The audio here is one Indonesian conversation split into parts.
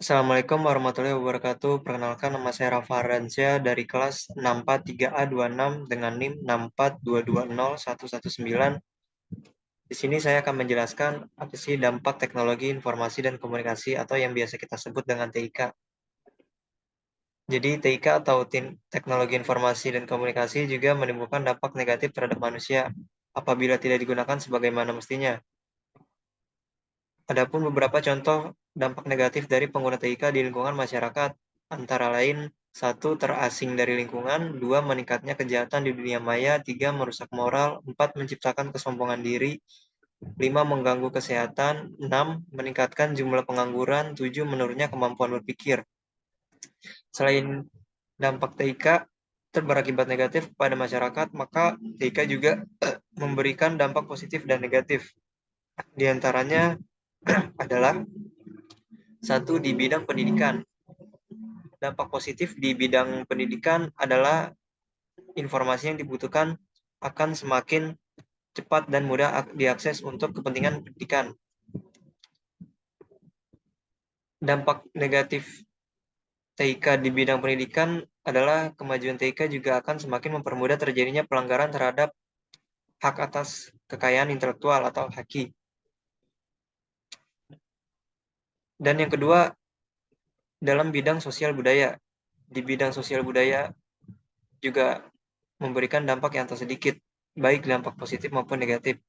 Assalamualaikum warahmatullahi wabarakatuh. Perkenalkan, nama saya Rafa Ardansyah dari kelas 643A26 dengan NIM 642201119. Di sini saya akan menjelaskan apa sih dampak teknologi informasi dan komunikasi atau yang biasa kita sebut dengan TIK. Jadi TIK atau teknologi informasi dan komunikasi juga menimbulkan dampak negatif terhadap manusia apabila tidak digunakan sebagaimana mestinya. Adapun beberapa contoh dampak negatif dari pengguna TIK di lingkungan masyarakat, antara lain, 1. Terasing dari lingkungan, 2. Meningkatnya kejahatan di dunia maya, 3. Merusak moral, 4. Menciptakan kesombongan diri, 5. Mengganggu kesehatan, 6. Meningkatkan jumlah pengangguran, 7. Menurunnya kemampuan berpikir. Selain dampak TIK berakibat negatif pada masyarakat, maka TIK juga memberikan dampak positif dan negatif. Di antaranya adalah 1. Di bidang pendidikan. Dampak positif di bidang pendidikan adalah informasi yang dibutuhkan akan semakin cepat dan mudah diakses untuk kepentingan pendidikan. Dampak negatif TIK di bidang pendidikan adalah kemajuan TIK juga akan semakin mempermudah terjadinya pelanggaran terhadap hak atas kekayaan intelektual atau HAKI. Dan yang kedua, dalam bidang sosial budaya. Di bidang sosial budaya juga memberikan dampak yang tak sedikit, baik dampak positif maupun negatif.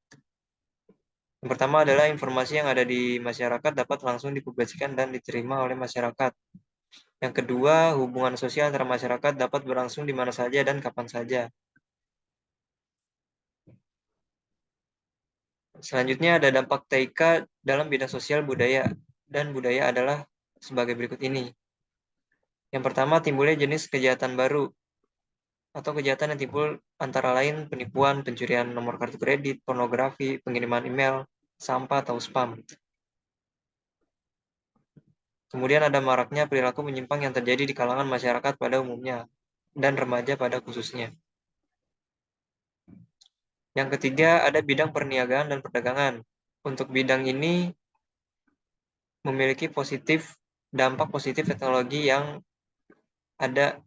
Yang pertama adalah informasi yang ada di masyarakat dapat langsung dipublikasikan dan diterima oleh masyarakat. Yang kedua, hubungan sosial antara masyarakat dapat berlangsung di mana saja dan kapan saja. Selanjutnya ada dampak TIK dalam bidang sosial budaya, dan budaya adalah sebagai berikut ini. Yang pertama, timbulnya jenis kejahatan baru atau kejahatan yang timbul antara lain penipuan, pencurian nomor kartu kredit, pornografi, pengiriman email, sampah atau spam. Kemudian ada maraknya perilaku menyimpang yang terjadi di kalangan masyarakat pada umumnya dan remaja pada khususnya. Yang ketiga ada bidang perniagaan dan perdagangan. Untuk bidang ini memiliki dampak positif teknologi yang ada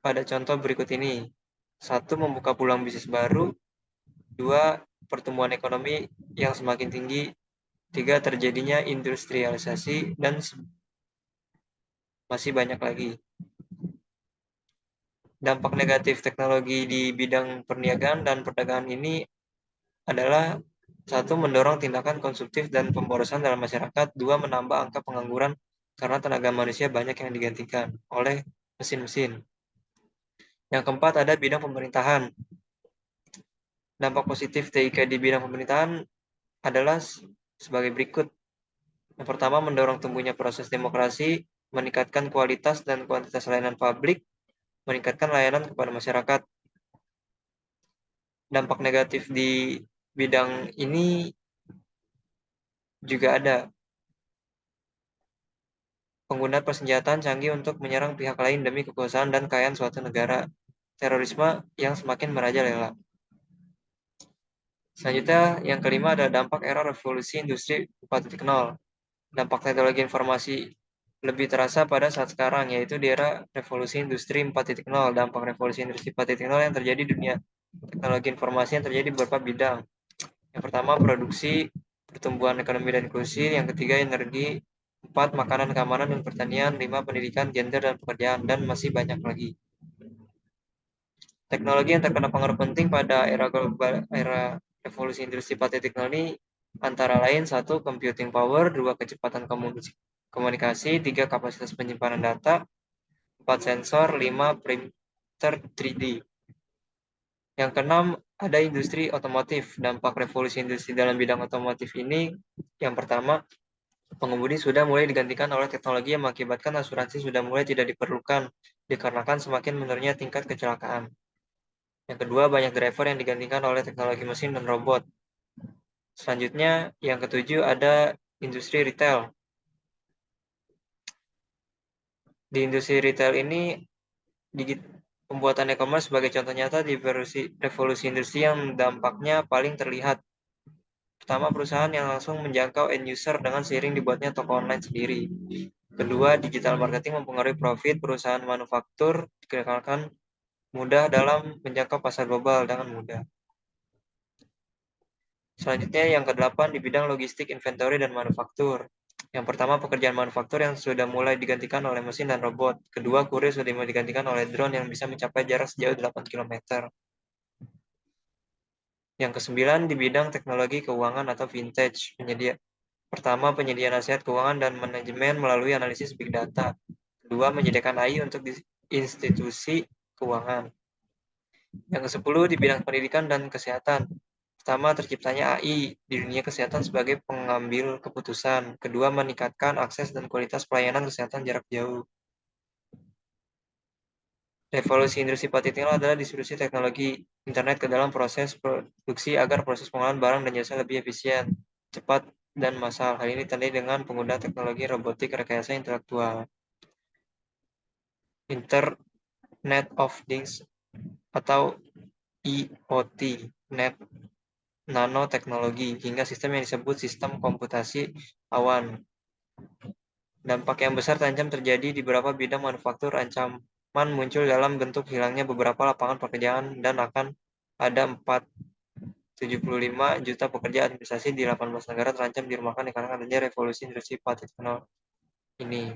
pada contoh berikut ini. 1. Membuka peluang bisnis baru. 2. Pertumbuhan ekonomi yang semakin tinggi. 3. Terjadinya industrialisasi dan masih banyak lagi. Dampak negatif teknologi di bidang perniagaan dan perdagangan ini adalah 1. Mendorong tindakan konsumtif dan pemborosan dalam masyarakat. 2. Menambah angka pengangguran karena tenaga manusia banyak yang digantikan oleh mesin-mesin. Yang keempat ada bidang pemerintahan. Dampak positif TIK di bidang pemerintahan adalah sebagai berikut. Yang pertama, mendorong tumbuhnya proses demokrasi, meningkatkan kualitas dan kuantitas layanan publik, meningkatkan layanan kepada masyarakat. Dampak negatif di bidang ini juga ada. Penggunaan persenjataan canggih untuk menyerang pihak lain demi kekuasaan dan kekayaan suatu negara. Terorisme yang semakin merajalela. Selanjutnya, yang kelima ada dampak era revolusi industri 4.0. Dampak teknologi informasi lebih terasa pada saat sekarang, yaitu di era revolusi industri 4.0. Dampak revolusi industri 4.0 yang terjadi di dunia teknologi informasi yang terjadi di beberapa bidang. Yang pertama, produksi, pertumbuhan ekonomi dan inklusi. Yang ketiga, energi. 4. Makanan, keamanan, dan pertanian. 5. Pendidikan, gender, dan pekerjaan. Dan masih banyak lagi. Teknologi yang terkena pengaruh penting pada era revolusi industri 4.0 ini antara lain 1. Computing power, 2. Kecepatan komunikasi, 3. Kapasitas penyimpanan data, 4. Sensor, 5. Printer 3D. Yang keenam, ada industri otomotif. Dampak revolusi industri dalam bidang otomotif ini, yang pertama, pengemudi sudah mulai digantikan oleh teknologi yang mengakibatkan asuransi sudah mulai tidak diperlukan, dikarenakan semakin menurunnya tingkat kecelakaan. Yang kedua, banyak driver yang digantikan oleh teknologi mesin dan robot. Selanjutnya, yang ketujuh ada industri retail. Di industri retail ini, pembuatan e-commerce sebagai contoh nyata di revolusi industri yang dampaknya paling terlihat. Pertama, perusahaan yang langsung menjangkau end user dengan seiring dibuatnya toko online sendiri. Kedua, digital marketing mempengaruhi profit perusahaan manufaktur dikarenakan mudah dalam menjangkau pasar global dengan mudah. Selanjutnya yang kedelapan di bidang logistik, inventory, dan manufaktur. Yang pertama, pekerjaan manufaktur yang sudah mulai digantikan oleh mesin dan robot. Kedua, kurir sudah mulai digantikan oleh drone yang bisa mencapai jarak sejauh 8 km. Yang kesembilan, di bidang teknologi keuangan atau vintage. Pertama, penyedia nasihat keuangan dan manajemen melalui analisis big data. Kedua, menyediakan AI untuk institusi keuangan. Yang ke-10 di bidang pendidikan dan kesehatan. Pertama, terciptanya AI di dunia kesehatan sebagai pengambil keputusan. Kedua, meningkatkan akses dan kualitas pelayanan kesehatan jarak jauh. Revolusi industri 4.0 adalah distribusi teknologi internet ke dalam proses produksi agar proses pengolahan barang dan jasa lebih efisien, cepat, dan massal. Hal ini ditandai dengan penggunaan teknologi robotik rekayasa intelektual. Internet of Things atau IoT, net nanoteknologi, hingga sistem yang disebut sistem komputasi awan. Dampak yang besar terancam terjadi di beberapa bidang manufaktur. Ancaman muncul dalam bentuk hilangnya beberapa lapangan pekerjaan dan akan ada 475 juta pekerja administrasi di 18 negara terancam dirumahkan dikarenakan adanya revolusi industri 4.0 ini.